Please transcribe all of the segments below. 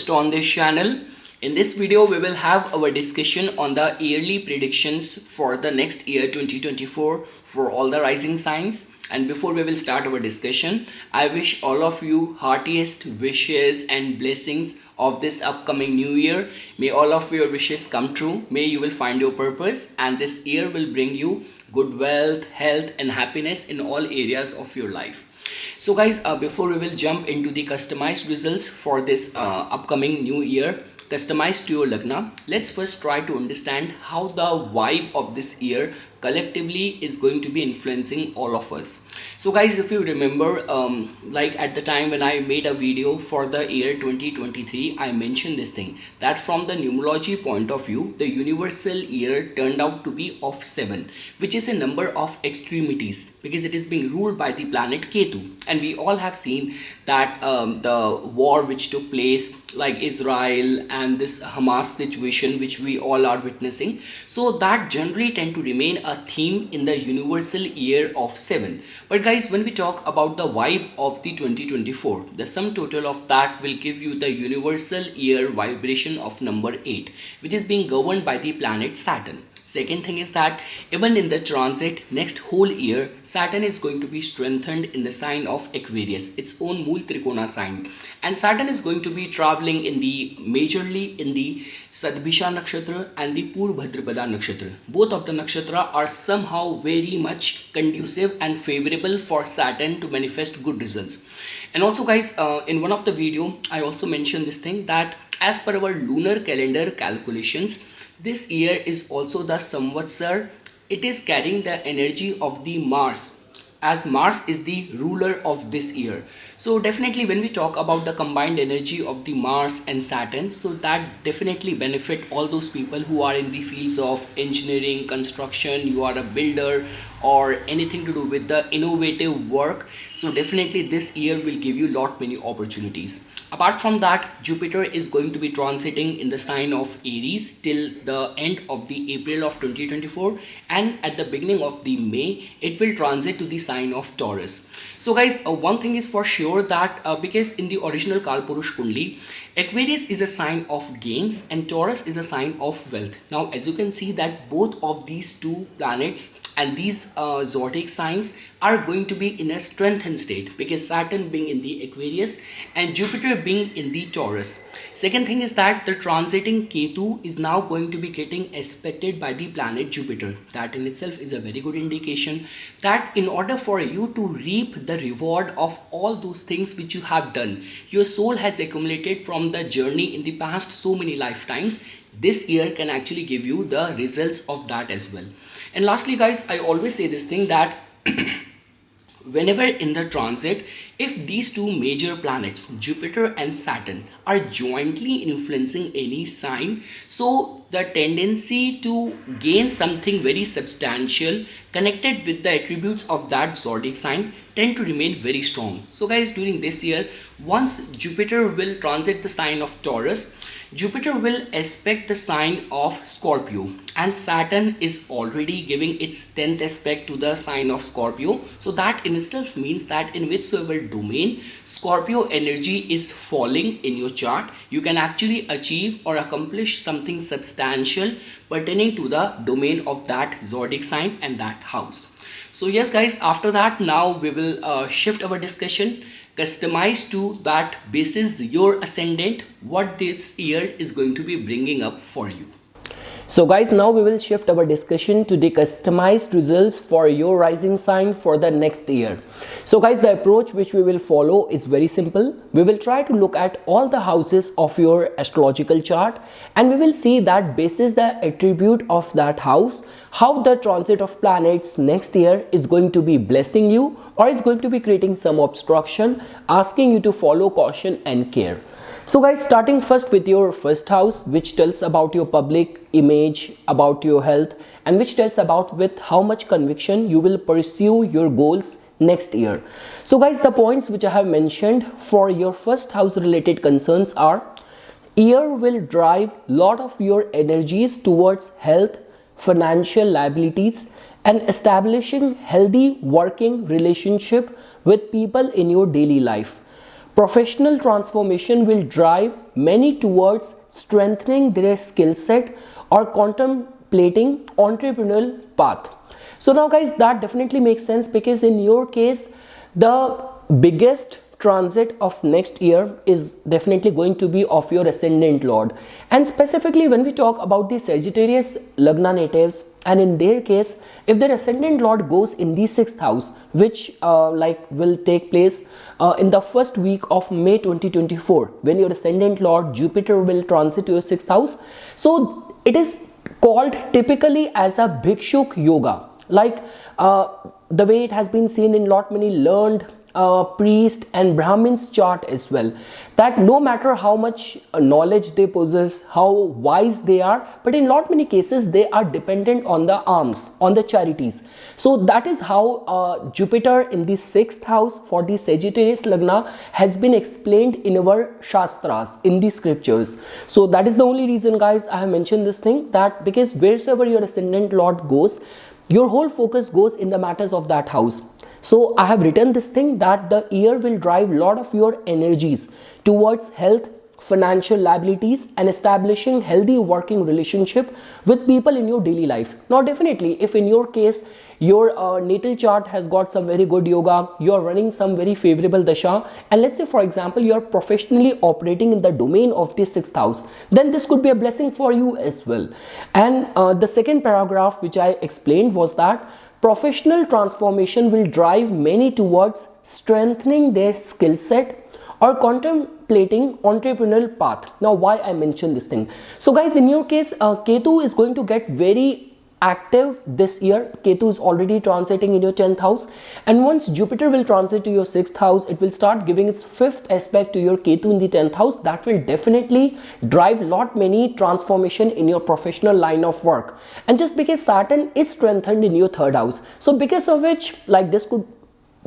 host on this channel. In this video, we will have our discussion on the yearly predictions for the next year 2024 for all the rising signs. And before we will start our discussion, I wish all of you heartiest wishes and blessings of this upcoming new year. May all of your wishes come true. May you will find your purpose, and this year will bring you good wealth, health and happiness in all areas of your life. So guys, before we will jump into the customized results for this upcoming new year, customized to your Lagna, let's first try to understand how the vibe of this year collectively is going to be influencing all of us. So guys, if you remember, like at the time when I made a video for the year 2023, I mentioned this thing that from the numerology point of view, the universal year turned out to be of 7, which is a number of extremities because it is being ruled by the planet Ketu. And we all have seen that the war which took place, like Israel and this Hamas situation which we all are witnessing, so that generally tend to remain a theme in the universal year of 7. But guys, when we talk about the vibe of the 2024, the sum total of that will give you the universal year vibration of number 8, which is being governed by the planet Saturn. Second thing is that even in the transit next whole year, Saturn is going to be strengthened in the sign of Aquarius, its own Mool Trikona sign. And Saturn is going to be traveling in the majorly in the Sadbhisha Nakshatra and the Purvabhadrapada Nakshatra. Both of the nakshatra are somehow very much conducive and favorable for Saturn to manifest good results. And also guys, in one of the video, I also mentioned this thing that as per our lunar calendar calculations, this year is also the Samvatsar. It is carrying the energy of the Mars, as Mars is the ruler of this year. So definitely when we talk about the combined energy of the Mars and Saturn, so that definitely benefit all those people who are in the fields of engineering, construction, you are a builder or anything to do with the innovative work. So definitely this year will give you lot many opportunities. Apart from that, Jupiter is going to be transiting in the sign of Aries till the end of the April of 2024, and at the beginning of the May, it will transit to the sign of Taurus. So guys, one thing is for sure that because in the original Kalpurush Kundli, Aquarius is a sign of gains and Taurus is a sign of wealth. Now, as you can see that both of these two planets and these zodiac signs are going to be in a strengthened state because Saturn being in the Aquarius and Jupiter being in the Taurus. Second thing is that the transiting Ketu is now going to be getting aspected by the planet Jupiter. That in itself is a very good indication that in order for you to reap the reward of all those things which you have done, your soul has accumulated from the journey in the past so many lifetimes, this year can actually give you the results of that as well. And lastly guys, I always say this thing that whenever in the transit, if these two major planets, Jupiter and Saturn, are jointly influencing any sign, so the tendency to gain something very substantial connected with the attributes of that zodiac sign tend to remain very strong. So guys, during this year, once Jupiter will transit the sign of Taurus, Jupiter will aspect the sign of Scorpio, and Saturn is already giving its 10th aspect to the sign of Scorpio. So that in itself means that in whichsoever domain Scorpio energy is falling in your chart, you can actually achieve or accomplish something substantial pertaining to the domain of that zodiac sign and that house. So yes guys, after that now we will shift our discussion customized to that basis your ascendant, what this year is going to be bringing up for you. So guys, now we will shift our discussion to the customized results for your rising sign for the next year. So guys, the approach which we will follow is very simple. We will try to look at all the houses of your astrological chart and we will see that basis the attribute of that house, how the transit of planets next year is going to be blessing you or is going to be creating some obstruction, asking you to follow caution and care. So guys, starting first with your first house, which tells about your public image, about your health, and which tells about with how much conviction you will pursue your goals next year. So guys, the points which I have mentioned for your first house related concerns are: year will drive lot of your energies towards health, financial liabilities, and establishing healthy working relationship with people in your daily life. Professional transformation will drive many towards strengthening their skill set or contemplating entrepreneurial path. So now guys, that definitely makes sense, because in your case the biggest transit of next year is definitely going to be of your ascendant lord. And specifically when we talk about the Sagittarius Lagna natives, and in their case, if their ascendant lord goes in the 6th house, which will take place in the first week of May 2024, when your ascendant lord Jupiter will transit your 6th house. So it is called typically as a Bhikshuk yoga, the way it has been seen in lot many learned priest and Brahmins chart as well, that no matter how much knowledge they possess, how wise they are, but in lot many cases they are dependent on the alms, on the charities. So that is how Jupiter in the 6th house for the Sagittarius Lagna has been explained in our Shastras, in the scriptures. So that is the only reason guys I have mentioned this thing, that because wheresoever your ascendant lord goes, your whole focus goes in the matters of that house. So I have written this thing, that the year will drive a lot of your energies towards health, financial liabilities, and establishing healthy working relationship with people in your daily life. Now definitely, if in your case your natal chart has got some very good yoga, you are running some very favorable dasha, and let's say for example you are professionally operating in the domain of the 6th house, then this could be a blessing for you as well. And the second paragraph which I explained was that professional transformation will drive many towards strengthening their skill set or contemplating entrepreneurial path. Now why I mention this thing? So guys, in your case Ketu is going to get very active this year. Ketu is already transiting in your 10th house, and once Jupiter will transit to your 6th house, it will start giving its 5th aspect to your Ketu in the 10th house. That will definitely drive lot many transformation in your professional line of work. And just because Saturn is strengthened in your 3rd house, so because of which, this could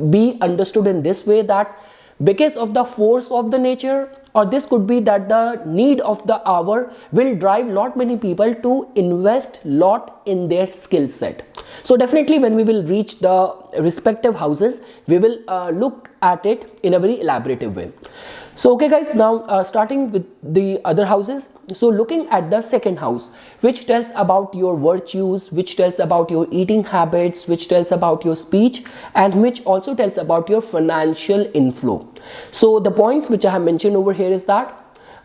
be understood in this way, that because of the force of the nature, or this could be that the need of the hour will drive lot many people to invest lot in their skill set. So definitely when we will reach the respective houses, we will look at it in a very elaborative way. So okay guys, now starting with the other houses. So looking at the 2nd house, which tells about your virtues, which tells about your eating habits, which tells about your speech, and which also tells about your financial inflow. So the points which I have mentioned over here is that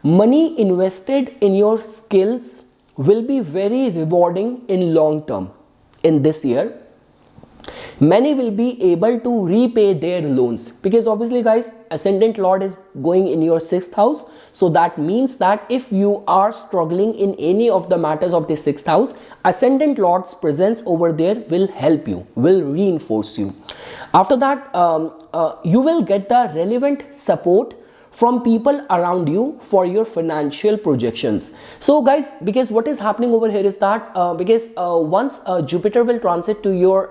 money invested in your skills will be very rewarding in long term. In this year, many will be able to repay their loans, because obviously guys, ascendant lord is going in your 6th house. So that means that if you are struggling in any of the matters of the 6th house, ascendant lord's presence over there will help you, will reinforce you. After that, you will get the relevant support from people around you for your financial projections. So guys, because what is happening over here is that once Jupiter will transit to your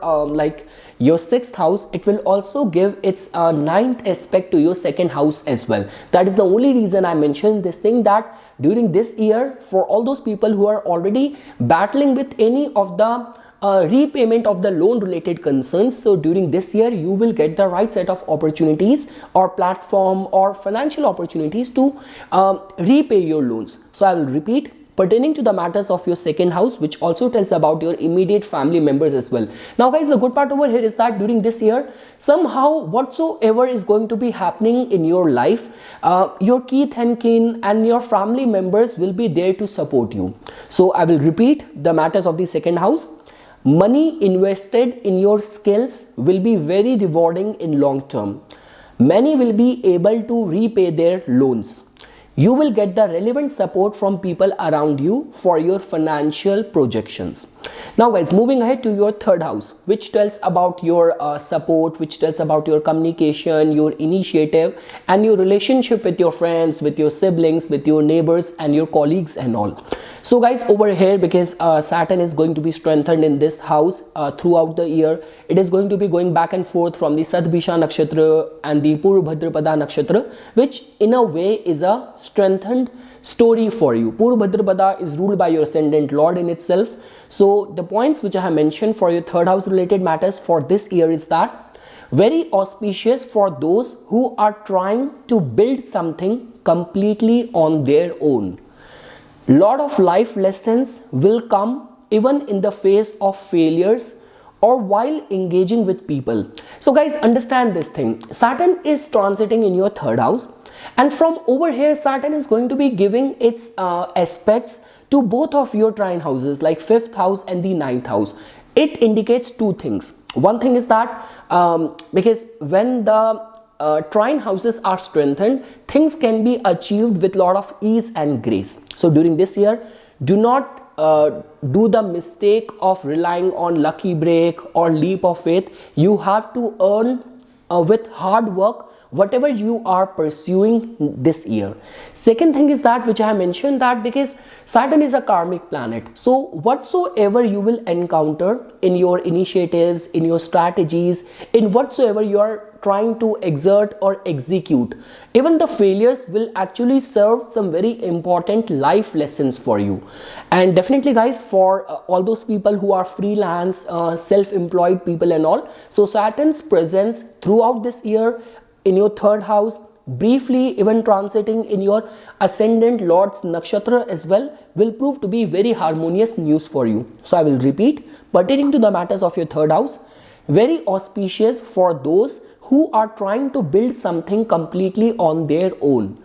your 6th house, it will also give its 9th aspect to your 2nd house as well. That is the only reason I mentioned this thing, that during this year, for all those people who are already battling with any of the repayment of the loan related concerns, so during this year you will get the right set of opportunities or platform or financial opportunities to repay your loans. So I will repeat, pertaining to the matters of your 2nd house, which also tells about your immediate family members as well. Now guys, the good part over here is that during this year, somehow whatsoever is going to be happening in your life, your kith and kin and your family members will be there to support you. So I will repeat the matters of the 2nd house. Money invested in your skills will be very rewarding in long term. Many will be able to repay their loans. You will get the relevant support from people around you for your financial projections. Now guys, moving ahead to your 3rd house, which tells about your support, which tells about your communication, your initiative, and your relationship with your friends, with your siblings, with your neighbors, and your colleagues and all. So guys, over here, because Saturn is going to be strengthened in this house throughout the year, it is going to be going back and forth from the Sadbhisha Nakshatra and the Purvabhadrapada Nakshatra, which in a way is a strengthened story for you. Purvabhadrapada is ruled by your ascendant lord in itself. So the points which I have mentioned for your 3rd house related matters for this year is that Very auspicious for those who are trying to build something completely on their own. Lot of life lessons will come even in the face of failures or while engaging with people. So guys, understand this thing. Saturn is transiting in your third house, and from over here Saturn is going to be giving its aspects to both of your trine houses, like fifth house and the ninth house. It indicates two things. One thing is that because when the trine houses are strengthened, things can be achieved with lot of ease and grace. So during this year, do not do the mistake of relying on lucky break or leap of faith. You have to earn with hard work whatever you are pursuing this year. Second thing is that, which I have mentioned, that because Saturn is a karmic planet, so whatsoever you will encounter in your initiatives, in your strategies, in whatsoever you are trying to exert or execute, even the failures will actually serve some very important life lessons for you. And definitely guys, for all those people who are freelance, self-employed people and all, so Saturn's presence throughout this year in your third house, briefly even transiting in your ascendant lord's nakshatra as well, will prove to be very harmonious news for you. So I will repeat, pertaining to the matters of your third house, very auspicious for those who are trying to build something completely on their own.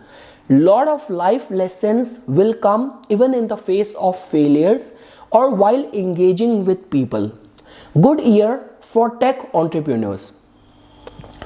Lot of life lessons will come even in the face of failures or while engaging with people. Good year for tech entrepreneurs.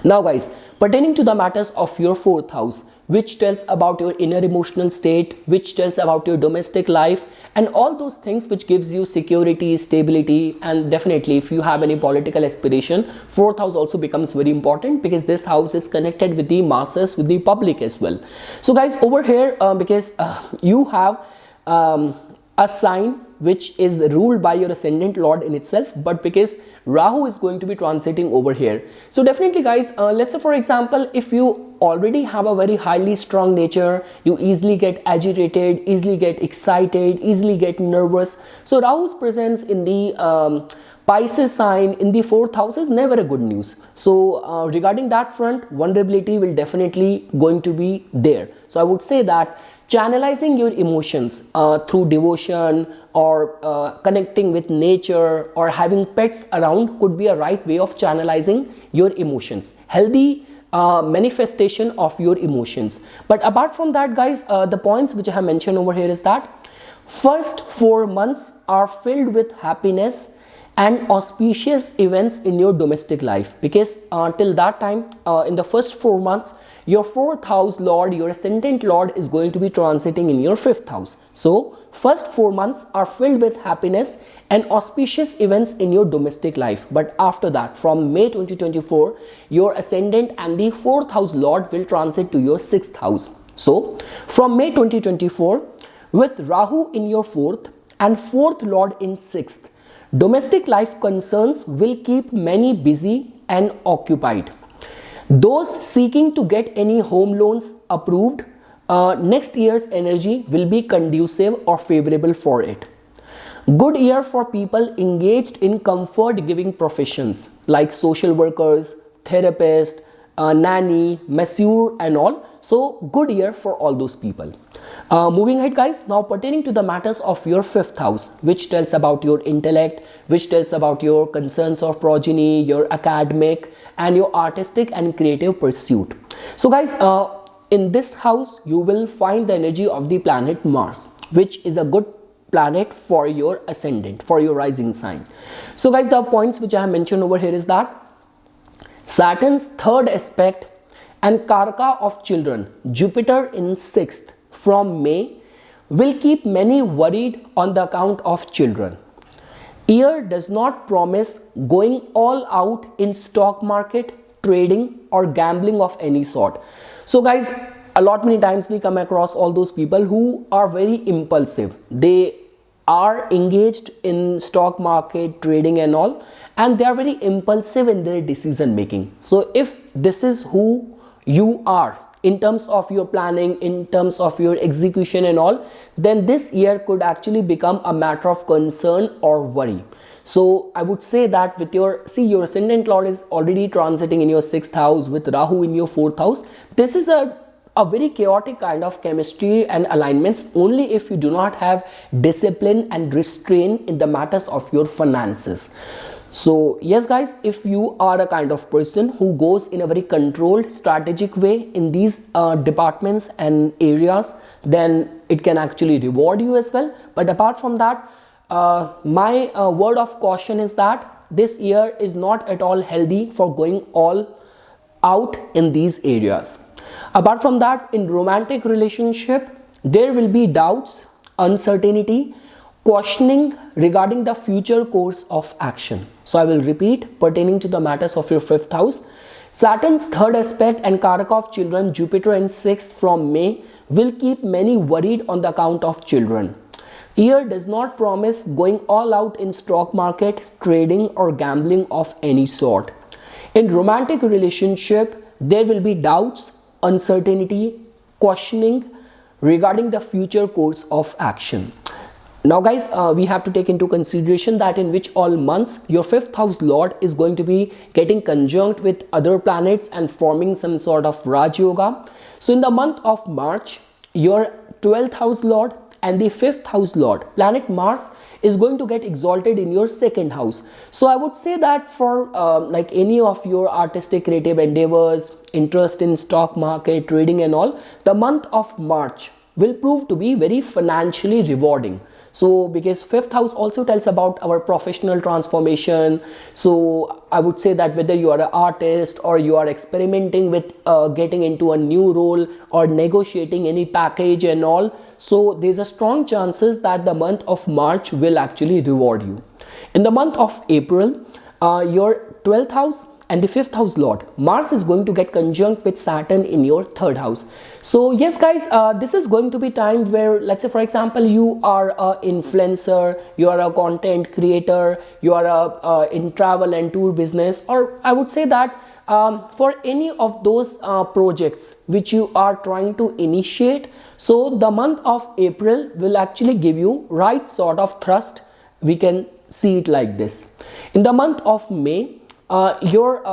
Now guys, pertaining to the matters of your fourth house, which tells about your inner emotional state, which tells about your domestic life and all those things which gives you security, stability, and definitely if you have any political aspiration, fourth house also becomes very important because this house is connected with the masses, with the public as well. So guys, over here because you have a sign which is ruled by your ascendant lord in itself, but because Rahu is going to be transiting over here, so definitely guys, let's say for example, if you already have a very highly strong nature, you easily get agitated, easily get excited, easily get nervous, so Rahu's presence in the Pisces sign in the fourth house is never a good news. So regarding that front, vulnerability will definitely going to be there. So I would say that channelizing your emotions through devotion or connecting with nature or having pets around could be a right way of channelizing your emotions, healthy manifestation of your emotions. But apart from that guys, the points which I have mentioned over here is that first 4 months are filled with happiness and auspicious events in your domestic life, because till that time in the first 4 months your fourth house lord, your ascendant lord, is going to be transiting in your fifth house. So first 4 months are filled with happiness and auspicious events in your domestic life, but after that from May 2024 your ascendant and the fourth house lord will transit to your sixth house. So from May 2024, with Rahu in your fourth and fourth lord in sixth, domestic life concerns will keep many busy and occupied. Those seeking to get any home loans approved, next year's energy will be conducive or favorable for it. Good year for people engaged in comfort giving professions like social workers, therapists, nanny, masseur and all. So good year for all those people. Moving ahead guys, now pertaining to the matters of your fifth house, which tells about your intellect, which tells about your concerns of progeny, your academic and your artistic and creative pursuit. So guys, in this house you will find the energy of the planet Mars, which is a good planet for your ascendant, for your rising sign. So guys, the points which I have mentioned over here is that Saturn's third aspect and Karaka of children, Jupiter in sixth from May, will keep many worried on the account of children. Year does not promise going all out in stock market, trading or gambling of any sort. So guys, a lot many times we come across all those people who are very impulsive. They are engaged in stock market, trading and all, and they are very impulsive in their decision making. So if this is who you are, in terms of your planning, in terms of your execution and all, then this year could actually become a matter of concern or worry. So I would say that with your ascendant lord is already transiting in your 6th house with Rahu in your 4th house. This is a very chaotic kind of chemistry and alignments only if you do not have discipline and restraint in the matters of your finances. So yes guys, if you are a kind of person who goes in a very controlled strategic way in these departments and areas, then it can actually reward you as well. But apart from that, my word of caution is that this year is not at all healthy for going all out in these areas. Apart from that, in romantic relationship, there will be doubts, uncertainty, questioning regarding the future course of action. So I will repeat, pertaining to the matters of your 5th house, Saturn's 3rd aspect and Karaka of children, Jupiter in 6th from May, will keep many worried on the account of children. Year does not promise going all out in stock market, trading or gambling of any sort. In romantic relationship, there will be doubts, uncertainty, questioning regarding the future course of action. Now guys, we have to take into consideration that in which all months your 5th house lord is going to be getting conjunct with other planets and forming some sort of Raj Yoga. So in the month of March, your 12th house lord and the 5th house lord, planet Mars, is going to get exalted in your 2nd house. So I would say that for like any of your artistic creative endeavors, interest in stock market, trading and all, the month of March will prove to be very financially rewarding. So because 5th house also tells about our professional transformation, so I would say that whether you are an artist or you are experimenting with getting into a new role or negotiating any package and all, so there's a strong chances that the month of March will actually reward you. In the month of April, your 12th house and the 5th house lord Mars is going to get conjunct with Saturn in your 3rd house. So yes guys, this is going to be time where, let's say for example, you are a influencer, you are a content creator, you are in travel and tour business, or I would say that for any of those projects which you are trying to initiate, so the month of April will actually give you right sort of thrust. We can see it like this. In the month of May, your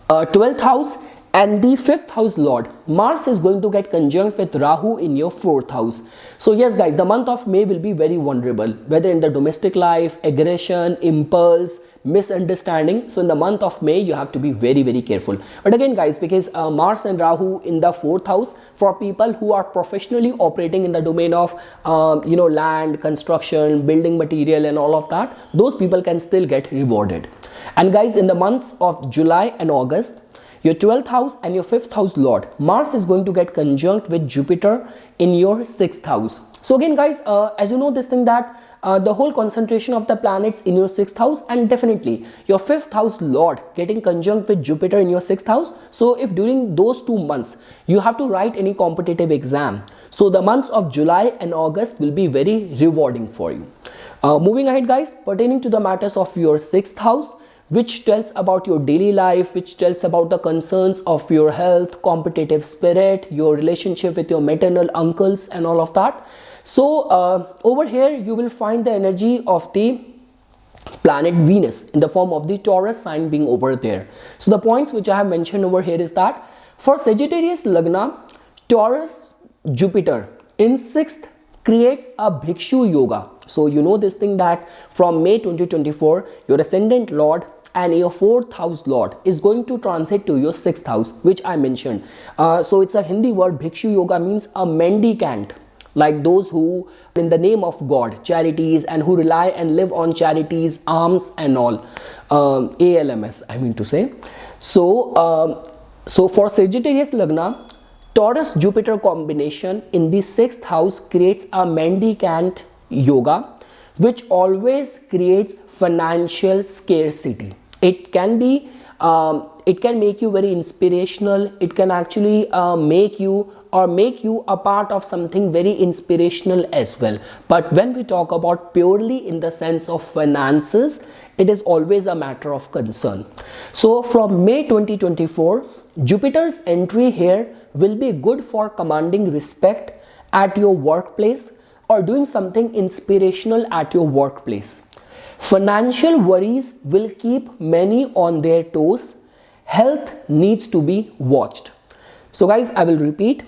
12th house and the 5th house lord Mars is going to get conjunct with Rahu in your 4th house. So yes guys, the month of May will be very vulnerable, whether in the domestic life, aggression, impulse, misunderstanding. So in the month of May, you have to be very, very careful. But again guys, because Mars and Rahu in the 4th house, for people who are professionally operating in the domain of land, construction, building material and all of that, those people can still get rewarded. And guys, in the months of July and August, your 12th house and your 5th house lord Mars is going to get conjunct with Jupiter in your 6th house. So again guys, as you know this thing that the whole concentration of the planets in your 6th house, and definitely your 5th house lord getting conjunct with Jupiter in your 6th house. So if during those 2 months you have to write any competitive exam, so the months of July and August will be very rewarding for you. Moving ahead guys, pertaining to the matters of your 6th house, which tells about your daily life, which tells about the concerns of your health, competitive spirit, your relationship with your maternal uncles and all of that. So over here you will find the energy of the planet Venus in the form of the Taurus sign being over there. So the points which I have mentioned over here is that for Sagittarius Lagna, Taurus Jupiter in 6th creates a Bhikshu Yoga. So you know this thing that from May 2024, your ascendant lord and your 4th house lord is going to transit to your 6th house, which I mentioned. So it's a Hindi word. Bhikshu Yoga means a mendicant, like those who in the name of God, charities, and who rely and live on charities, alms and all, ALMS I mean to say. So for Sagittarius Lagna, Taurus Jupiter combination in the 6th house creates a mendicant yoga, which always creates financial scarcity. It can be it can make you very inspirational. It can actually make you a part of something very inspirational as well. But when we talk about purely in the sense of finances, it is always a matter of concern. So from May 2024, Jupiter's entry here will be good for commanding respect at your workplace or doing something inspirational at your workplace. Financial worries will keep many on their toes. Health needs to be watched. So guys, I will repeat,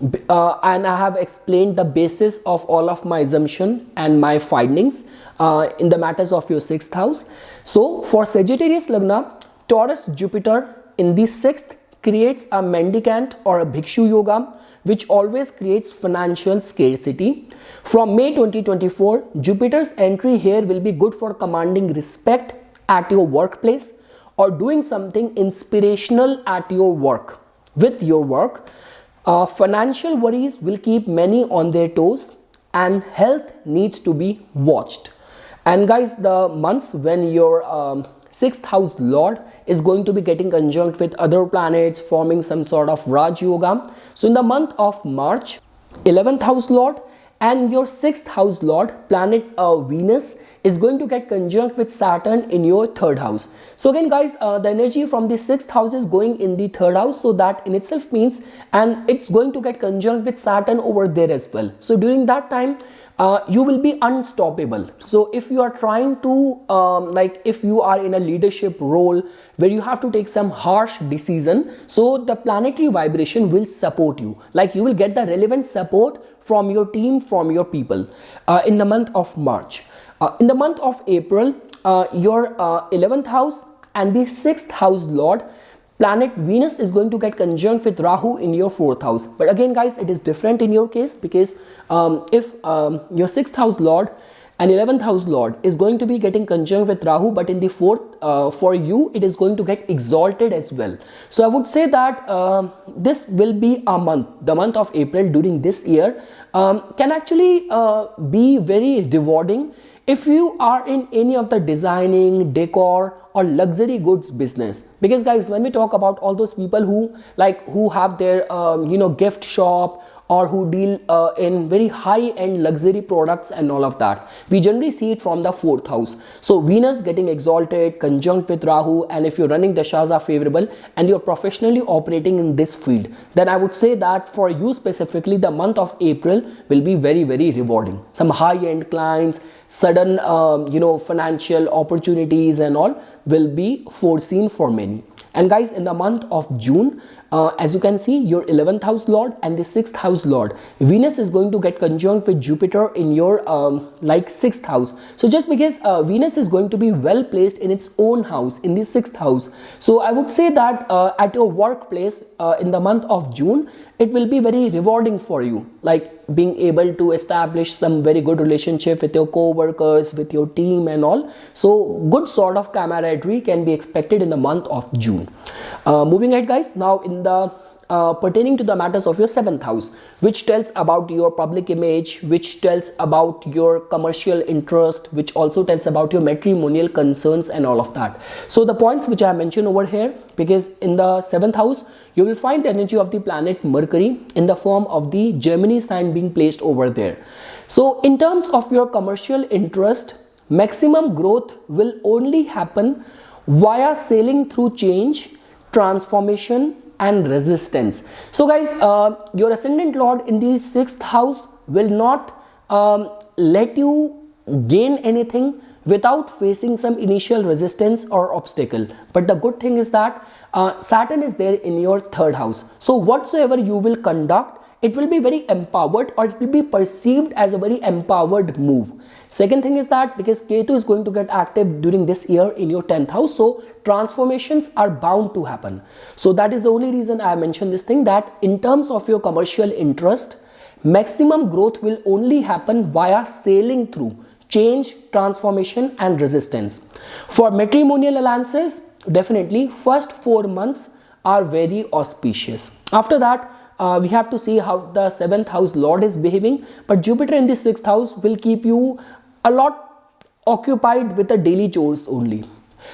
and I have explained the basis of all of my assumption and my findings in the matters of your 6th house. So for Sagittarius Lagna, Taurus Jupiter in the 6th creates a mendicant or a bhikshu yoga, which always creates financial scarcity. From May 2024, Jupiter's entry here will be good for commanding respect at your workplace or doing something inspirational at your work. With your work, financial worries will keep many on their toes and health needs to be watched. And guys, the months when your 6th house lord is going to be getting conjunct with other planets, forming some sort of Raj Yoga. So in the month of March, 11th house lord and your 6th house lord planet Venus is going to get conjunct with Saturn in your 3rd house. So again guys, the energy from the 6th house is going in the 3rd house, so that in itself means, and it's going to get conjunct with Saturn over there as well. So during that time, you will be unstoppable. So if you are trying to if you are in a leadership role where you have to take some harsh decision, so the planetary vibration will support you. Like you will get the relevant support from your team, from your people in the month of March. In the month of April, your 11th house and the 6th house lord planet Venus is going to get conjunct with Rahu in your 4th house. But again guys, it is different in your case, because if your 6th house lord and 11th house lord is going to be getting conjunct with Rahu, but in the 4th, for you it is going to get exalted as well. So I would say that this will be a month, the month of April during this year can actually be very rewarding if you are in any of the designing, decor or luxury goods business. Because guys, when we talk about all those people who have their gift shop or who deal in very high-end luxury products and all of that, we generally see it from the 4th house. So Venus getting exalted, conjunct with Rahu, and if you're running dashas are favorable and you're professionally operating in this field, then I would say that for you specifically, the month of April will be very, very rewarding. Some high-end clients, sudden financial opportunities and all will be foreseen for many. And guys, in the month of June, as you can see, your 11th house lord and the 6th house lord Venus is going to get conjunct with Jupiter in your 6th house. So just because Venus is going to be well placed in its own house in the 6th house, so I would say that at your workplace in the month of June, it will be very rewarding for you, like being able to establish some very good relationship with your co-workers, with your team and all. So good sort of camaraderie can be expected in the month of June. Moving ahead guys, now in the pertaining to the matters of your 7th house, which tells about your public image, which tells about your commercial interest, which also tells about your matrimonial concerns and all of that. So the points which I mentioned over here, because in the 7th house you will find the energy of the planet Mercury in the form of the Gemini sign being placed over there. So in terms of your commercial interest, maximum growth will only happen via sailing through change, transformation and resistance. So guys, your ascendant lord in the 6th house will not let you gain anything without facing some initial resistance or obstacle. But the good thing is that Saturn is there in your 3rd house. So whatsoever you will conduct, it will be very empowered, or it will be perceived as a very empowered move. Second thing is that because Ketu is going to get active during this year in your 10th house, so transformations are bound to happen. So that is the only reason I mentioned this thing, that in terms of your commercial interest, maximum growth will only happen via sailing through change, transformation and resistance. For matrimonial alliances, definitely first 4 months are very auspicious. After that, we have to see how the 7th house lord is behaving, but Jupiter in the 6th house will keep you a lot occupied with the daily chores only.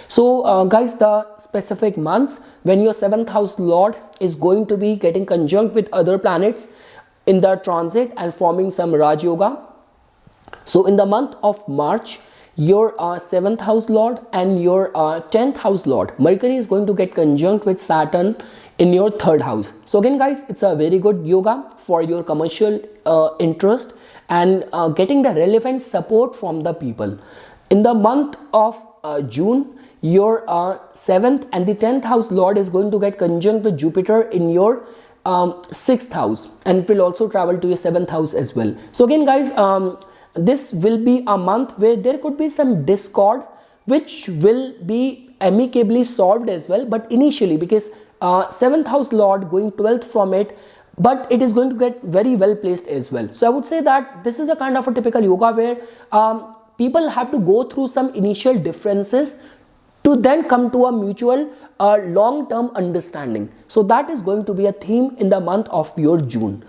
So guys, the specific months when your 7th house lord is going to be getting conjunct with other planets in the transit and forming some Raj Yoga. So in the month of March, your 7th house lord and your 10th house lord Mercury is going to get conjunct with Saturn in your third house. So again guys, it's a very good yoga for your commercial interest and getting the relevant support from the people. In the month of June, your 7th and the 10th house lord is going to get conjunct with Jupiter in your 6th house, and it will also travel to your 7th house as well. So again guys, this will be a month where there could be some discord which will be amicably solved as well, but initially, because 7th house lord going 12th from it, but it is going to get very well placed as well. So I would say that this is a kind of a typical yoga where people have to go through some initial differences to then come to a mutual long-term understanding. So that is going to be a theme in the month of your June.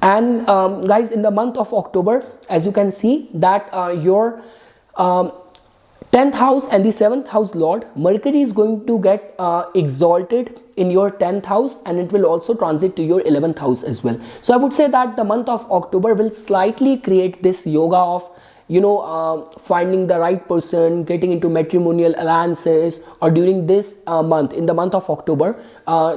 And guys, in the month of October, as you can see that your 10th house and the 7th house lord Mercury is going to get exalted in your 10th house, and it will also transit to your 11th house as well. So I would say that the month of October will slightly create this yoga of finding the right person, getting into matrimonial alliances, or during this month, in the month of October,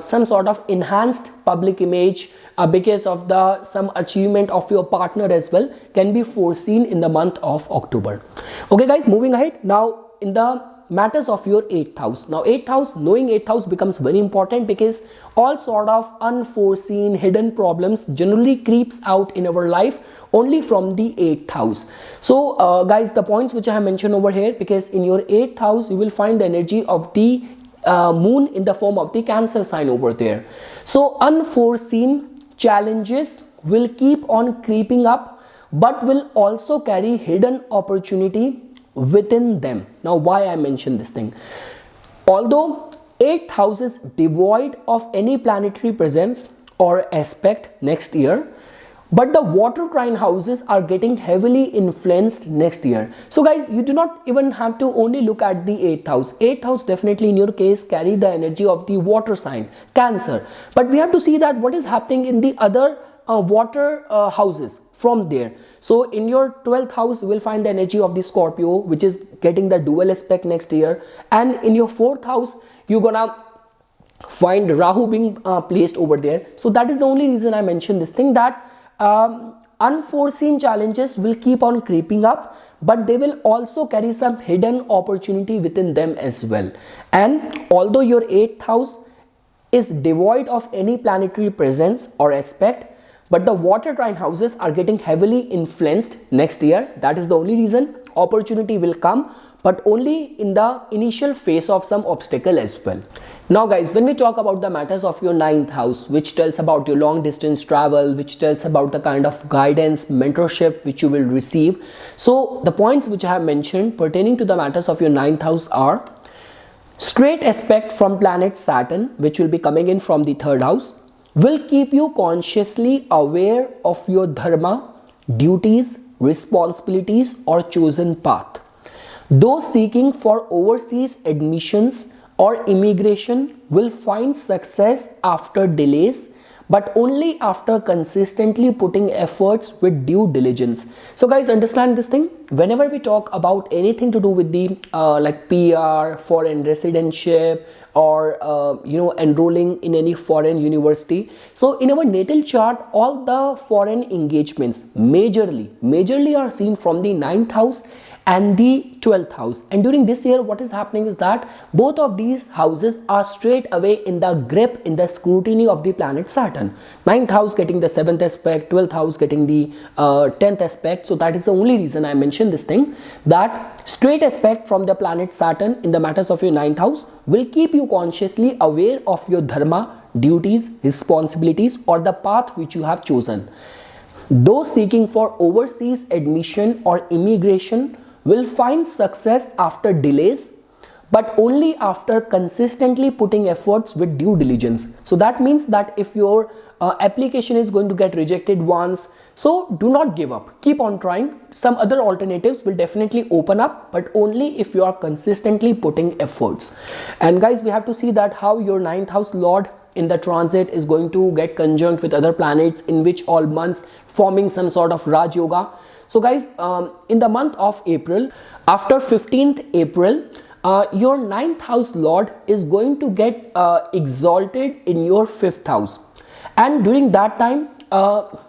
some sort of enhanced public image because of the some achievement of your partner as well can be foreseen in the month of October. Okay guys, moving ahead now in the matters of your 8th house. Now 8th house, knowing 8th house becomes very important because all sort of unforeseen hidden problems generally creeps out in our life only from the 8th house. So guys, the points which I have mentioned over here, because in your 8th house you will find the energy of the moon in the form of the Cancer sign over there. So unforeseen challenges will keep on creeping up, but will also carry hidden opportunity within them. Now why I mention this thing? Although 8th house is devoid of any planetary presence or aspect next year, but the water trine houses are getting heavily influenced next year. So guys, you do not even have to only look at the 8th house. 8th house definitely in your case carry the energy of the water sign Cancer, but we have to see that what is happening in the other water houses from there. So in your 12th house you will find the energy of the Scorpio, which is getting the dual aspect next year, and in your 4th house you're gonna find Rahu being placed over there. So that is the only reason I mentioned this thing, that unforeseen challenges will keep on creeping up, but they will also carry some hidden opportunity within them as well. And although your 8th house is devoid of any planetary presence or aspect, but the water trine houses are getting heavily influenced next year. That is the only reason. Opportunity will come, but only in the initial phase of some obstacle as well. Now guys, when we talk about the matters of your 9th house, which tells about your long distance travel, which tells about the kind of guidance, mentorship which you will receive. So the points which I have mentioned pertaining to the matters of your 9th house are straight aspect from planet Saturn, which will be coming in from the 3rd house, will keep you consciously aware of your dharma, duties, responsibilities or chosen path. Those seeking for overseas admissions or immigration will find success after delays, but only after consistently putting efforts with due diligence. So guys, understand this thing. Whenever we talk about anything to do with the like PR, foreign residentship, or enrolling in any foreign university, so in our natal chart all the foreign engagements majorly are seen from the 9th house and the 12th house. And during this year what is happening is that both of these houses are straight away in the grip, in the scrutiny of the planet Saturn. 9th house getting the 7th aspect, 12th house getting the 10th aspect. So that is the only reason I mentioned this thing, that straight aspect from the planet Saturn in the matters of your 9th house will keep you consciously aware of your dharma, duties, responsibilities or the path which you have chosen. Those seeking for overseas admission or immigration will find success after delays, but only after consistently putting efforts with due diligence. So that means that if your application is going to get rejected once, so do not give up, keep on trying. Some other alternatives will definitely open up, but only if you are consistently putting efforts. And guys, we have to see that how your 9th house lord in the transit is going to get conjunct with other planets in which all months, forming some sort of Raj Yoga. So guys, in the month of April, after 15th April, your ninth house lord is going to get exalted in your fifth house, and during that time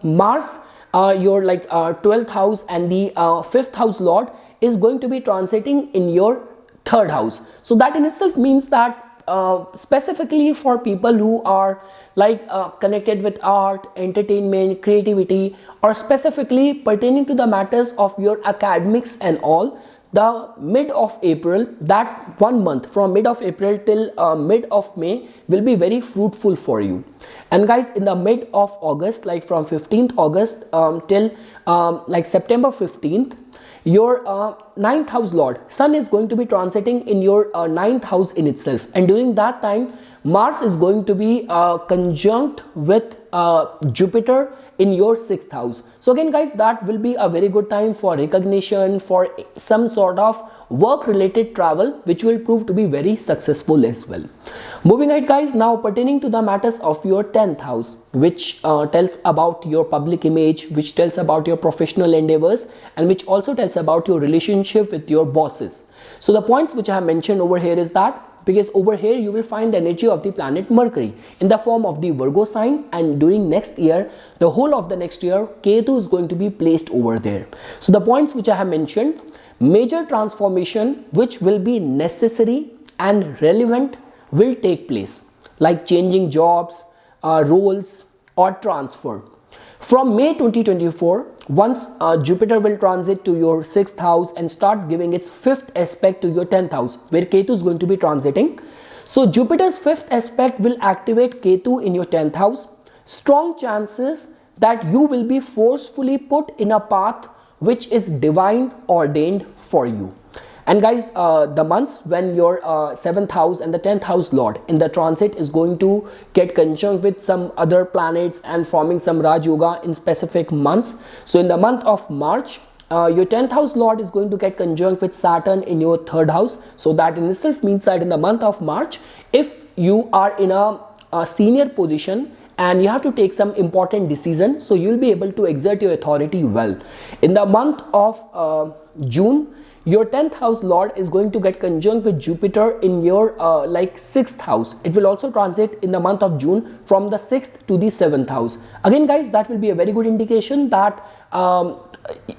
Mars, your 12th house and the fifth house lord is going to be transiting in your third house. So that in itself means that specifically for people who are connected with art, entertainment, creativity, or specifically pertaining to the matters of your academics and all, the mid of April, that 1 month from mid of April till mid of May will be very fruitful for you. And guys, in the mid of August, like from 15th August till September 15th, your ninth house lord sun is going to be transiting in your ninth house in itself, and during that time Mars is going to be conjunct with Jupiter in your sixth house. So again guys, that will be a very good time for recognition, for some sort of work related travel, which will prove to be very successful as well. Moving ahead guys, now pertaining to the matters of your 10th house, which tells about your public image, which tells about your professional endeavors, and which also tells about your relationship with your bosses. So the points which I have mentioned over here is that, because over here you will find the energy of the planet Mercury in the form of the Virgo sign, and during next year, the whole of the next year, Ketu is going to be placed over there. So the points which I have mentioned, major transformation which will be necessary and relevant will take place, like changing jobs, roles, or transfer. From May 2024, once Jupiter will transit to your 6th house and start giving its 5th aspect to your 10th house, where Ketu is going to be transiting. So Jupiter's 5th aspect will activate Ketu in your 10th house. Strong chances that you will be forcefully put in a path which is divine ordained for you. And guys, the months when your 7th house and the 10th house lord in the transit is going to get conjunct with some other planets and forming some Raj Yoga in specific months. So in the month of March, your 10th house lord is going to get conjunct with Saturn in your 3rd house. So that in itself means that in the month of March, if you are in a senior position and you have to take some important decision, so you will be able to exert your authority well. In the month of June, your 10th house lord is going to get conjunct with Jupiter in your 6th house. It will also transit in the month of June from the 6th to the 7th house. Again guys, that will be a very good indication that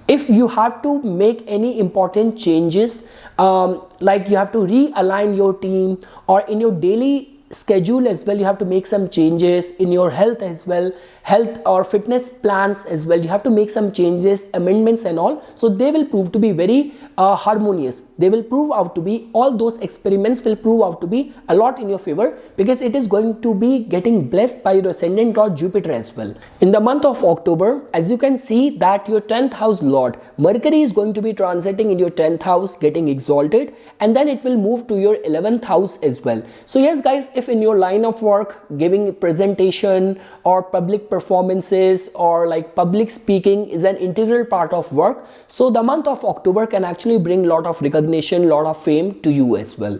if you have to make any important changes, like you have to realign your team, or in your daily schedule as well, you have to make some changes in your health as well, health or fitness plans as well, you have to make some changes, amendments and all. So they will prove to be very harmonious. They will prove out to be, all those experiments will prove out to be a lot in your favor, because it is going to be getting blessed by your ascendant god Jupiter as well. In the month of October, as you can see that your 10th house lord Mercury is going to be transiting in your 10th house, getting exalted, and then it will move to your 11th house as well. So yes guys, if in your line of work giving presentation or public performances or like public speaking is an integral part of work, so the month of October can actually bring lot of recognition, lot of fame to you as well.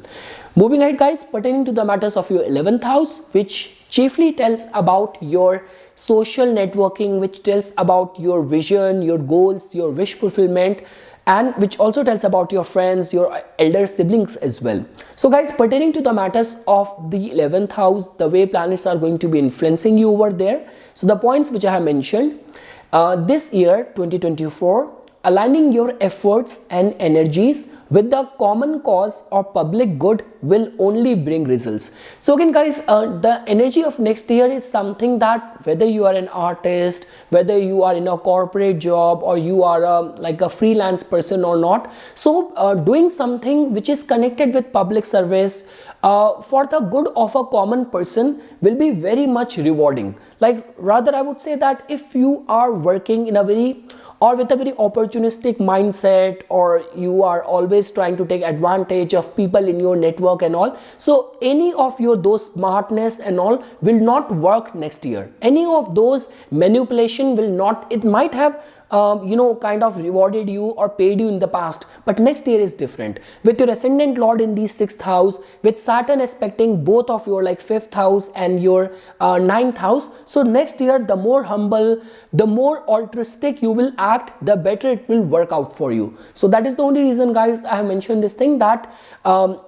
Moving ahead guys, pertaining to the matters of your 11th house, which chiefly tells about your social networking, which tells about your vision, your goals, your wish fulfillment, and which also tells about your friends, your elder siblings as well. So guys, pertaining to the matters of the 11th house, the way planets are going to be influencing you over there, so the points which I have mentioned, this year 2024, aligning your efforts and energies with the common cause or public good will only bring results. So again guys, the energy of next year is something that whether you are an artist, whether you are in a corporate job, or you are like a freelance person or not, so doing something which is connected with public service for the good of a common person will be very much rewarding. Like rather I would say that if you are working in a very or with a very opportunistic mindset, or you are always trying to take advantage of people in your network and all, so any of your those smartness and all will not work next year. Any of those manipulation will not, it might have kind of rewarded you or paid you in the past. But next year is different with your ascendant lord in the 6th house, with Saturn aspecting both of your like 5th house and your 9th house. So next year, the more humble, the more altruistic you will act, the better it will work out for you. So that is the only reason, guys, I have mentioned this thing, that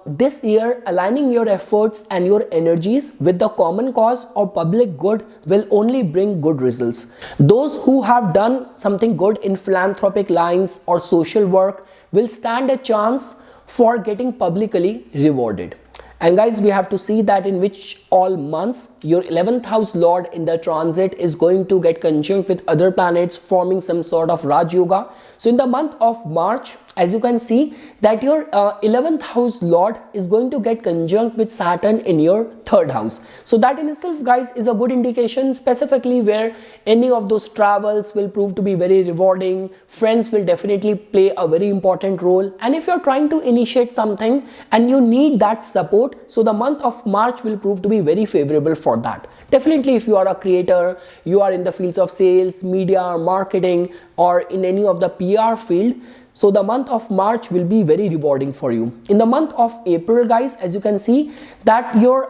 this year aligning your efforts and your energies with the common cause or public good will only bring good results. Those who have done something good in philanthropic lines or social work will stand a chance for getting publicly rewarded. And guys, we have to see that in which all months your 11th house lord in the transit is going to get conjunct with other planets, forming some sort of Raj Yoga. So in the month of March, as you can see that your 11th house lord is going to get conjunct with Saturn in your 3rd house. So that in itself, guys, is a good indication, specifically where any of those travels will prove to be very rewarding. Friends will definitely play a very important role. And if you're trying to initiate something and you need that support, so the month of March will prove to be very favorable for that. Definitely, if you are a creator, you are in the fields of sales, media, marketing, or in any of the PR field, so the month of March will be very rewarding for you. In the month of April, guys, as you can see that your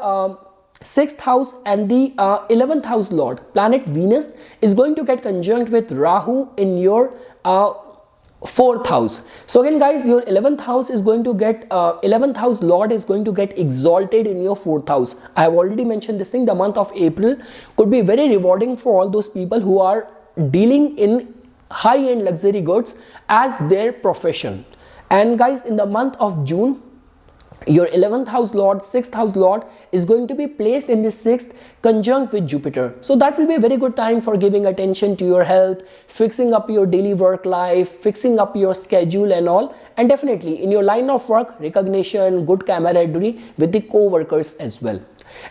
6th house and the 11th house lord planet Venus is going to get conjunct with Rahu in your 4th house. So again, guys, your 11th house is going to get 11th house lord is going to get exalted in your 4th house. I have already mentioned this thing. The month of April could be very rewarding for all those people who are dealing in high-end luxury goods as their profession. And guys, in the month of June, your 11th house lord, 6th house lord is going to be placed in the 6th conjunct with Jupiter. So that will be a very good time for giving attention to your health, fixing up your daily work life, fixing up your schedule and all. And definitely in your line of work, recognition, good camaraderie with the co-workers as well.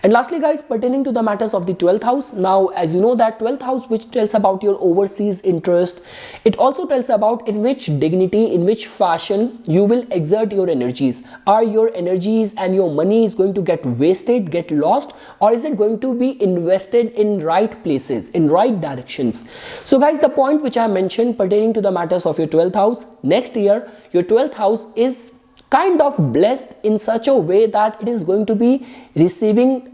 And lastly, guys, pertaining to the matters of the 12th house, now as you know that 12th house which tells about your overseas interest, it also tells about in which dignity, in which fashion you will exert your energies. Are your energies and your money is going to get wasted, get lost, or is it going to be invested in right places, in right directions? So guys, the point which I mentioned pertaining to the matters of your 12th house, next year your 12th house is kind of blessed in such a way that it is going to be receiving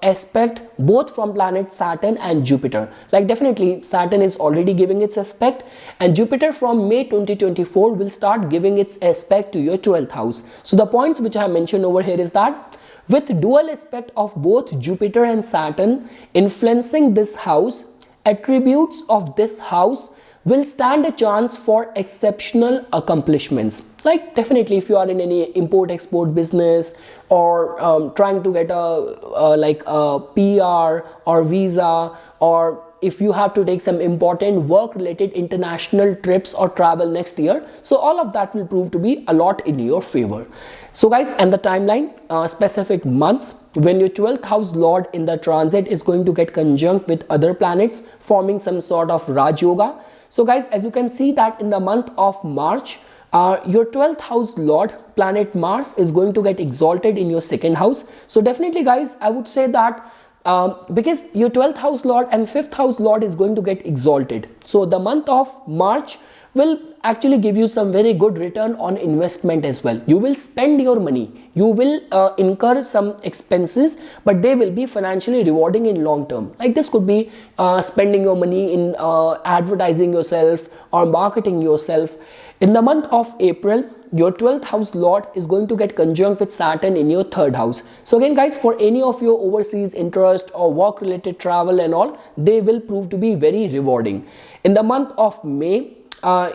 aspect both from planet Saturn and Jupiter. Like definitely Saturn is already giving its aspect, and Jupiter from May 2024 will start giving its aspect to your 12th house. So the points which I mentioned over here is that with dual aspect of both Jupiter and Saturn influencing this house, attributes of this house will stand a chance for exceptional accomplishments. Like definitely if you are in any import export business or trying to get a PR or visa, or if you have to take some important work related international trips or travel next year, so all of that will prove to be a lot in your favor. So guys, and the timeline, specific months when your 12th house lord in the transit is going to get conjunct with other planets, forming some sort of Raj Yoga. So guys, as you can see that in the month of March, your 12th house lord planet Mars is going to get exalted in your 2nd house. So definitely guys, I would say that because your 12th house lord and 5th house lord is going to get exalted, so the month of March will actually give you some very good return on investment as well. You will spend your money, you will incur some expenses, but they will be financially rewarding in long term. Like this could be spending your money in advertising yourself or marketing yourself. In the month of April, your 12th house lord is going to get conjunct with Saturn in your 3rd house. So again guys, for any of your overseas interest or work related travel and all, they will prove to be very rewarding. In the month of May,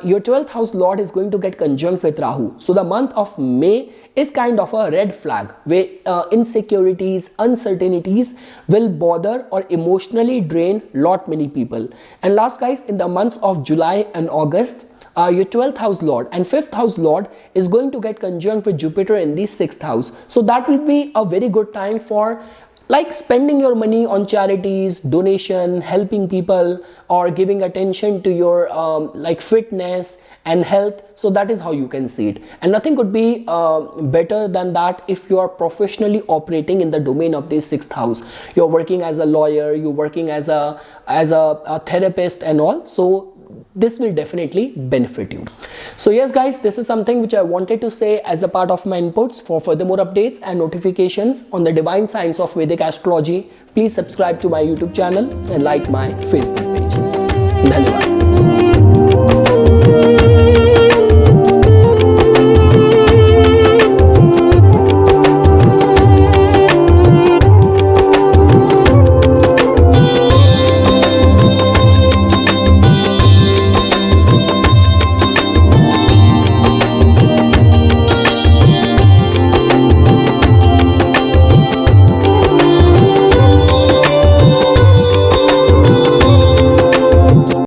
your 12th house lord is going to get conjunct with Rahu. So the month of May is kind of a red flag where insecurities, uncertainties will bother or emotionally drain many people. And last guys, in the months of July and August, your 12th house lord and 5th house lord is going to get conjunct with Jupiter in the 6th house. So that will be a very good time for like spending your money on charities, donation, helping people, or giving attention to your like fitness and health. So that is how you can see it, and nothing could be better than that if you are professionally operating in the domain of this 6th house. You're working as a lawyer, you're working as a therapist and all. So this will definitely benefit you. So yes guys, this is something which I wanted to say as a part of my inputs. For further more updates and notifications on the divine science of Vedic astrology, please subscribe to my YouTube channel and like my Facebook page. Dhanyavad.